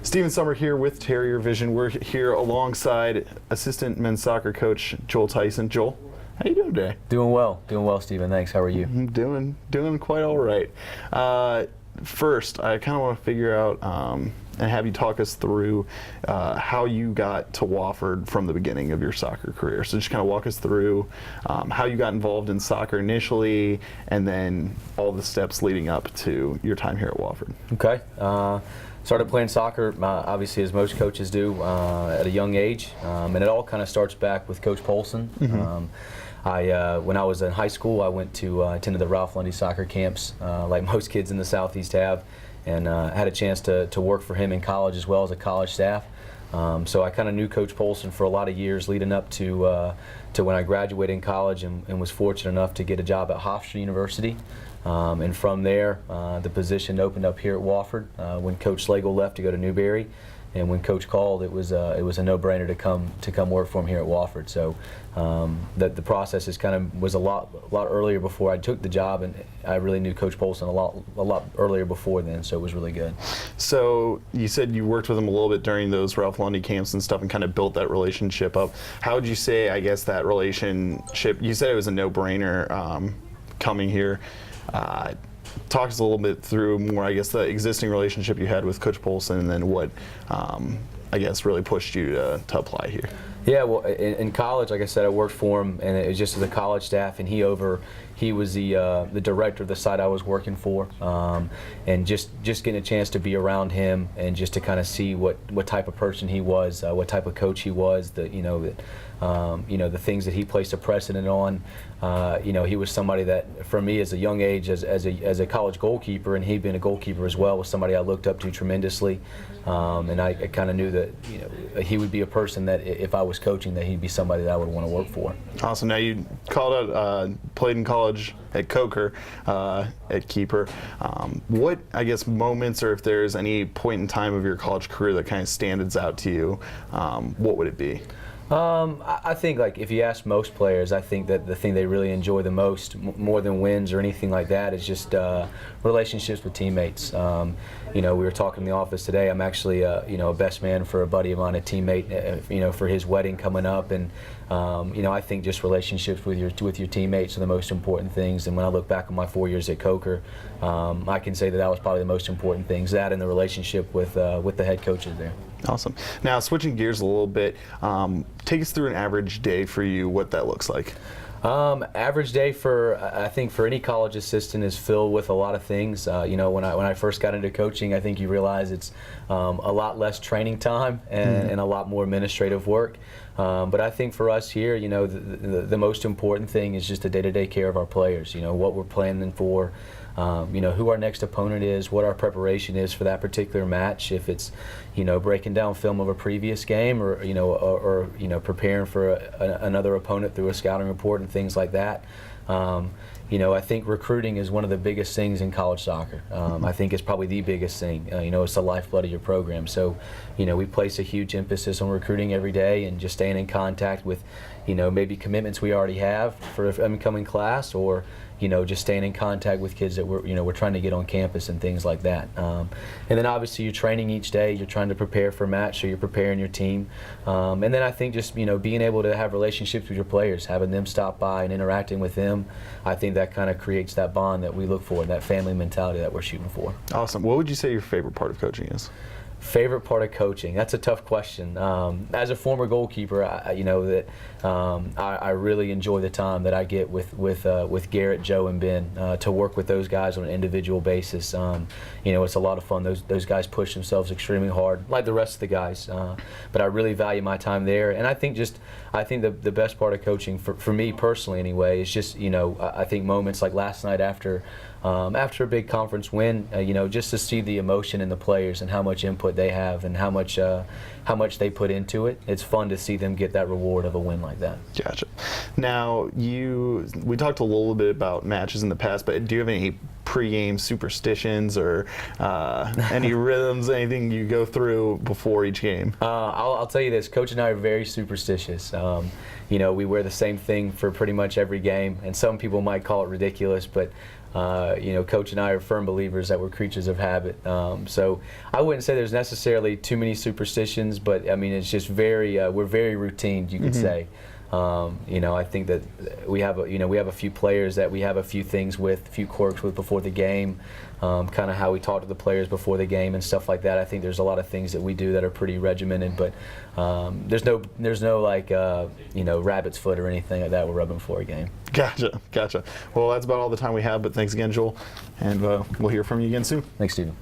Stephen Summer here with TerrierVision. We're here alongside assistant men's soccer coach Joel Tyson. Joel, how you doing today? Doing well, Stephen. Thanks. How are you? I'm doing quite all right. First, I kind of want to figure out and have you talk us through how you got to Wofford from the beginning of your soccer career. So just kind of walk us through how you got involved in soccer initially, and then all the steps leading up to your time here at Wofford. Okay. Started playing soccer, obviously, as most coaches do, at a young age, and it all kind of starts back with Coach Polson. Mm-hmm. When I was in high school, I went to attended the Ralph Lundy soccer camps, like most kids in the Southeast have, and had a chance to work for him in college as well as a college staff. So I kind of knew Coach Polson for a lot of years leading up to when I graduated in college, and was fortunate enough to get a job at Hofstra University. And from there, the position opened up here at Wofford when Coach Slagle left to go to Newberry, and when Coach called, it was a no-brainer to come work for him here at Wofford. So the process was a lot earlier before I took the job, and I really knew Coach Polson a lot earlier before then. So it was really good. So you said you worked with him a little bit during those Ralph Lundy camps and stuff, and kind of built that relationship up. How would you say, I guess, that relationship? You said it was a no-brainer coming here. Talk us a little bit through more, I guess, the existing relationship you had with Coach Polson, and then what, I guess, really pushed you to apply here. Yeah, well, in college, like I said, I worked for him, and it was just as a college staff, and he was the director of the site I was working for, and just getting a chance to be around him, and just to kind of see what type of person he was, what type of coach he was, the things that he placed a precedent on. He was somebody that, for me, as a young age, as a college goalkeeper, and he'd been a goalkeeper as well, was somebody I looked up to tremendously, and I kind of knew that he would be a person that, if I was coaching, that he'd be somebody that I would want to work for. Awesome. Now, you played in college at Coker, at keeper. What, I guess, moments, or if there's any point in time of your college career that kind of stands out to you, what would it be? I think, like, if you ask most players, I think that the thing they really enjoy the most, more than wins or anything like that, is just relationships with teammates. We were talking in the office today. I'm actually, a best man for a buddy of mine, a teammate, for his wedding coming up, and I think just relationships with your teammates are the most important things. And when I look back on my 4 years at Coker, I can say that was probably the most important things. That and the relationship with the head coaches there. Awesome. Now, switching gears a little bit, take us through an average day for you, what that looks like. Average day I think for any college assistant is filled with a lot of things. When I first got into coaching, I think you realize it's a lot less training time and a lot more administrative work. But I think for us here, the most important thing is just the day-to-day care of our players. What we're planning for. Who our next opponent is, what our preparation is for that particular match. If it's, breaking down film of a previous game, or preparing for another opponent through a scouting report and things like that. I think recruiting is one of the biggest things in college soccer. I think it's probably the biggest thing. It's the lifeblood of your program. So, we place a huge emphasis on recruiting every day, and just staying in contact with, maybe commitments we already have for an incoming class, or just staying in contact with kids that we're trying to get on campus and things like that. And then obviously you're training each day. You're trying to prepare for a match, so you're preparing your team. And then I think just being able to have relationships with your players, having them stop by and interacting with them, I think that kind of creates that bond that we look for, that family mentality that we're shooting for. Awesome. What would you say your favorite part of coaching is? Favorite part of coaching? That's a tough question. As a former goalkeeper, I really enjoy the time that I get with Garrett, Joe, and Ben to work with those guys on an individual basis. It's a lot of fun. Those guys push themselves extremely hard, like the rest of the guys. But I really value my time there, and I think the best part of coaching for me personally, anyway, is just I think moments like last night after a big conference win, just to see the emotion in the players and how much input they have and how much they put into it. It's fun to see them get that reward of a win like that. Gotcha. Now, we talked a little bit about matches in the past, but do you have any pregame superstitions or any rhythms, anything you go through before each game? I'll tell you this, Coach and I are very superstitious. You know, we wear the same thing for pretty much every game, and some people might call it ridiculous, but you know, Coach and I are firm believers that we're creatures of habit. So I wouldn't say there's necessarily too many superstitions, but I mean, it's just we're very routine, you could say. You know, I think that we have a few players that we have a few things with, a few quirks with before the game, kind of how we talk to the players before the game and stuff like that. I think there's a lot of things that we do that are pretty regimented, but there's no like you know, rabbit's foot or anything like that we're rubbing before a game. Gotcha. Well, that's about all the time we have, but thanks again, Joel, and we'll hear from you again soon. Thanks, Stephen.